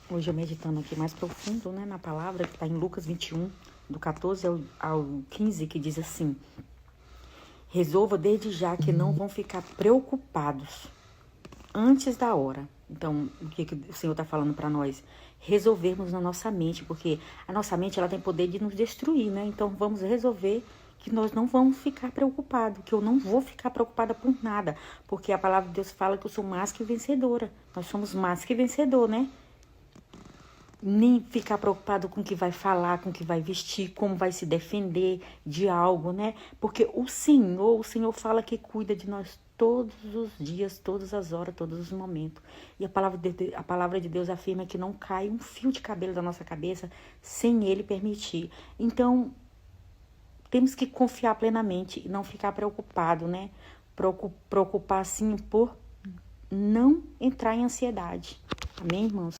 Hoje eu meditando aqui mais profundo, né, na palavra que está em Lucas 21, do 14 ao 15, que diz assim: resolva desde já que não vão ficar preocupados antes da hora. Então, o que o Senhor está falando para nós? Resolvermos na nossa mente, porque a nossa mente ela tem poder de nos destruir, né? Então, vamos resolver que nós não vamos ficar preocupados, que eu não vou ficar preocupada por nada, porque a palavra de Deus fala que eu sou mais que vencedora. Nós somos mais que vencedor, né? Nem ficar preocupado com o que vai falar, com o que vai vestir, como vai se defender de algo, né? Porque o Senhor fala que cuida de nós todos os dias, todas as horas, todos os momentos. E a palavra de Deus afirma que não cai um fio de cabelo da nossa cabeça sem Ele permitir. Então, temos que confiar plenamente e não ficar preocupado, né? Preocupar, assim, por não entrar em ansiedade. Amém, irmãos?